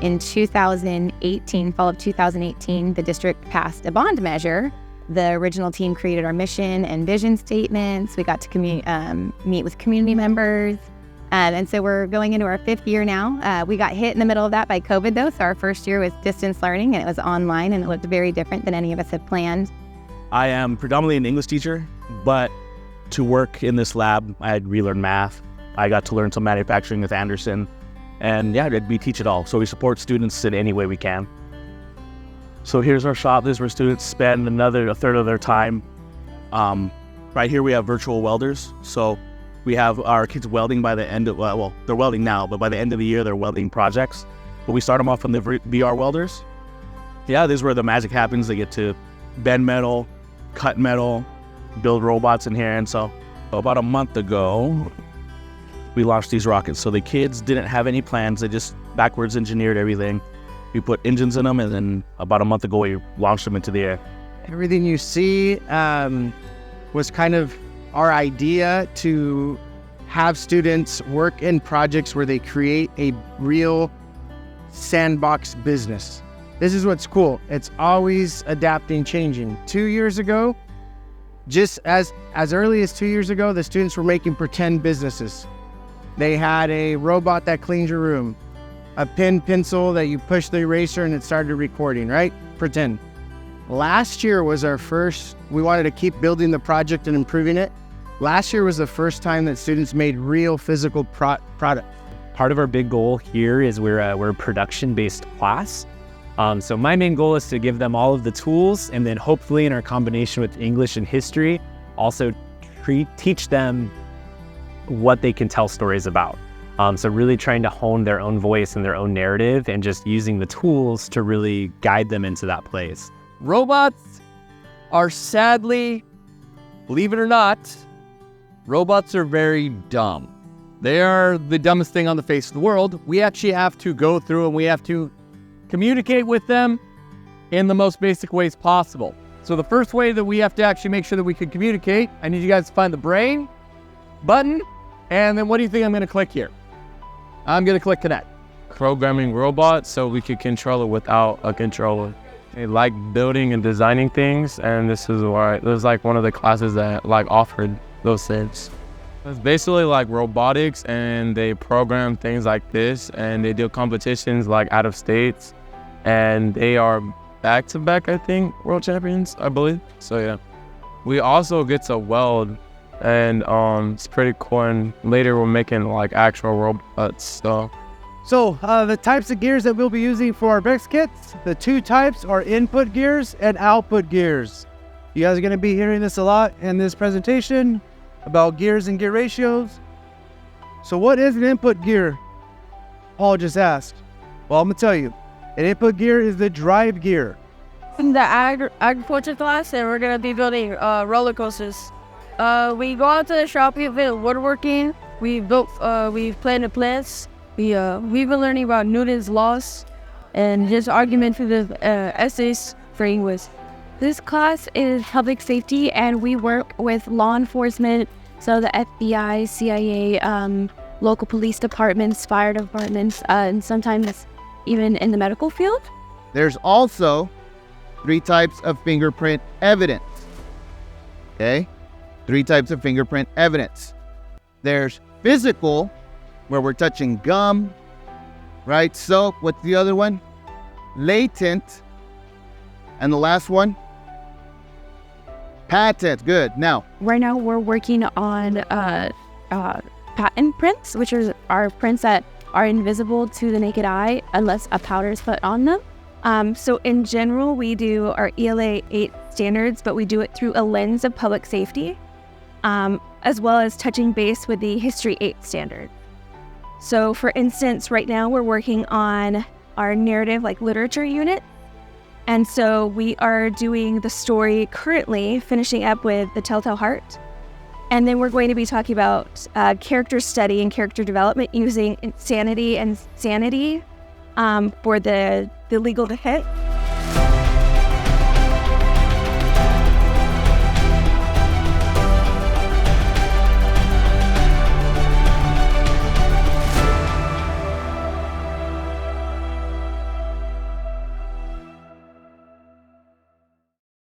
in 2018, fall of 2018, the district passed a bond measure. The original team created our mission and vision statements. We got to meet with community members. And so we're going into our 5th year now. We got hit in the middle of that by COVID, though. So our first year was distance learning, and it was online, and it looked very different than any of us had planned. I am predominantly an English teacher, but to work in this lab, I had relearned math. I got to learn some manufacturing with Anderson. And yeah, we teach it all. So we support students in any way we can. So here's our shop. This is where students spend a third of their time. Right here we have virtual welders. So we have our kids welding by the end of, well, they're welding now, but by the end of the year, they're welding projects. But we start them off from the VR welders. Yeah, this is where the magic happens. They get to bend metal, cut metal, build robots in here. And so about a month ago, we launched these rockets. So the kids didn't have any plans. They just backwards engineered everything. We put engines in them, and then about a month ago, we launched them into the air. Everything you see was kind of our idea to have students work in projects where they create a real sandbox business. This is what's cool. It's always adapting, changing. 2 years ago, just as early as 2 years ago, the students were making pretend businesses. They had a robot that cleans your room, a pencil that you push the eraser and it started recording, right? Pretend. Last year was our first, we wanted to keep building the project and improving it. Last year was the first time that students made real physical product. Part of our big goal here is we're a production-based class. So my main goal is to give them all of the tools, and then hopefully in our combination with English and history, also teach them what they can tell stories about. So really trying to hone their own voice and their own narrative, and just using the tools to really guide them into that place. Robots are sadly, believe it or not, robots are very dumb. They are the dumbest thing on the face of the world. We actually have to go through and we have to communicate with them in the most basic ways possible. So the first way that we have to actually make sure that we can communicate, I need you guys to find the brain button, and then what do you think I'm going to click here? I'm going to click connect. Programming robots so we could control it without a controller. They like building and designing things, and this is why this is like one of the classes that like offered those things. It's basically like robotics, and they program things like this, and they do competitions like out of states, and they are back-to-back, I think, world champions, I believe. So yeah, we also get to weld, and it's pretty cool. And later we're making like actual robots. So the types of gears that we'll be using for our BEX kits, the 2 types are input gears and output gears. You guys are going to be hearing this a lot in this presentation about gears and gear ratios. So what is an input gear? Paul just asked. Well, I'm going to tell you. An input gear is the drive gear. In the agriculture class, and we're going to be building roller coasters. We go out to the shop, we build woodworking, we've planted plants. We've been learning about Newton's laws and just argumentative essays for English. This class is public safety, and we work with law enforcement, so the FBI, CIA, local police departments, fire departments, and sometimes even in the medical field. There's also 3 types of fingerprint evidence. Okay? 3 types of fingerprint evidence. There's physical, where we're touching gum, right? Soap. What's the other one? Latent. And the last one? Patent. Good. Now. Right now we're working on patent prints, which are prints that are invisible to the naked eye unless a powder is put on them. So in general, we do our ELA 8 standards, but we do it through a lens of public safety, as well as touching base with the History 8 standard. So for instance, right now we're working on our narrative, like literature unit. And so we are doing the story currently, finishing up with The Telltale Heart. And then we're going to be talking about character study and character development using insanity and sanity for the legal hit.